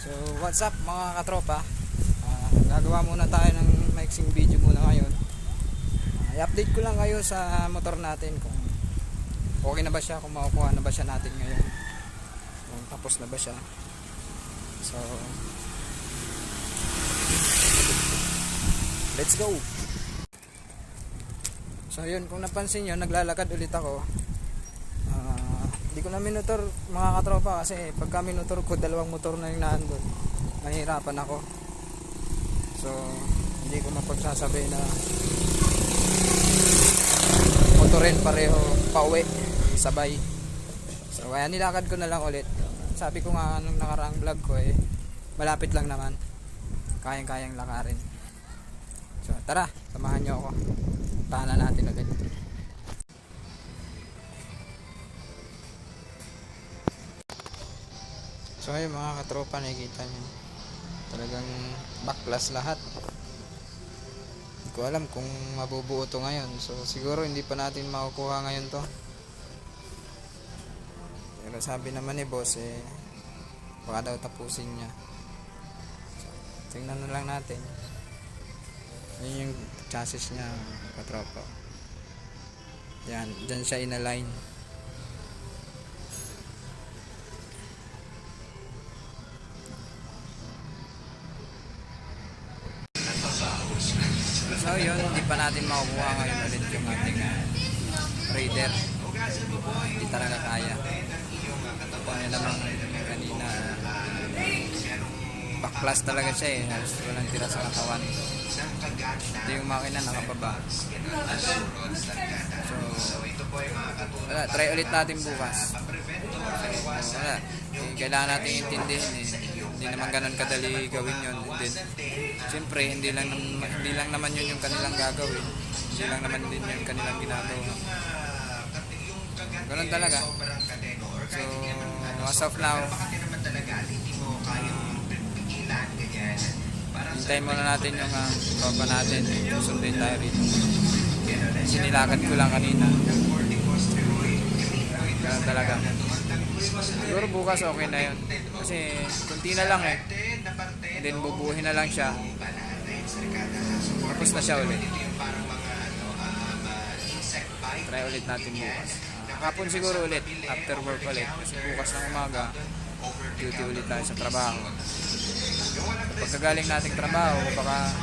So what's up mga katropa, gagawa muna tayo ng mixing video muna ngayon. I-update ko lang kayo sa motor natin kung okay na ba siya, kung makukuha na ba siya natin ngayon, kung tapos na ba siya. So let's go. So yun, kung napansin nyo, naglalakad ulit ako. Hindi ko na minutor mga katropa kasi pagka minutor ko, dalawang motor na yung naandun, nahihirapan ako. So hindi ko mapagsasabi na motorin pareho pauwi sabay. So kaya nilakad ko na lang ulit. Sabi ko nga nung nakaraang vlog ko, malapit lang naman, kayang-kayang lakarin. So tara, samahan nyo ako, puntahan na natin ulit. So ayun mga katropa, nakikita nyo talagang backlas lahat. Hindi ko alam kung mabubuo to ngayon, so siguro hindi pa natin makukuha ngayon to. Pero sabi naman ni boss, baka daw tapusin niya. So tingnan na lang natin. Yun yung chassis niya katropa. Yan, dyan siya in-align. So yun, hindi pa natin makukuha ngayon ulit yung ating Raider. Hindi talaga kaya. Kaya namang kanina backlas talaga siya, halos walang tira sa katawan. Ito yung makina nakababa. So wala, try ulit natin bukas. So wala, kailangan natin intindihin, hindi naman ganun kadali gawin yun. Siyempre hindi lang naman yun yung kanilang gagawin, hindi lang naman din yung kanilang ginagawa. Ganun talaga. So as of now, hintayin muna natin yung tropa natin, susundin tayo rito. Sinilakad ko lang kanina. Ganun talaga. Siguro bukas okay na yun, kasi kunti na lang and then bubuhin na lang siya, tapos na siya ulit. Try ulit natin bukas. Hapon siguro ulit, after work ulit, kasi bukas ng umaga duty ulit tayo sa trabaho. Pagkagaling nating trabaho, baka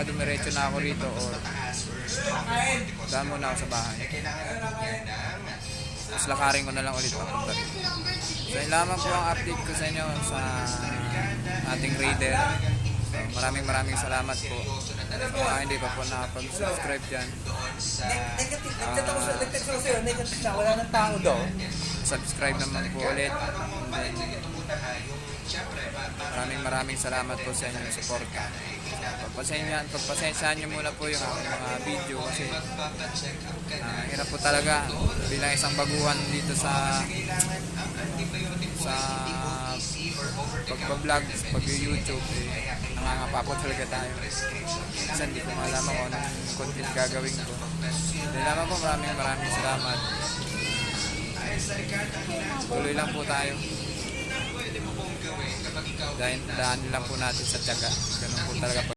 dumiretso na ako rito o daan muna ako sa bahay, tapos lakarin ko na lang ulit papunta rito. So yun lamang po ang update ko sa inyo sa ating Raider. So maraming salamat po sa mga hindi pa po nakapag-subscribe dyan. Subscribe naman po ulit. Maraming salamat po sa inyong suporta. Pagpasensyahan nyo muna po yung aking mga video kasi hirap po talaga bilang isang baguhan dito sa pagbablog, pag-YouTube. Nangangapa po talaga tayo kasi hindi ko malaman kung anong content gagawin ko. Hindi naman po, maraming salamat. Tuloy lang po tayo. Dahil daan lang po natin sa tiyaga. Ganun po talaga.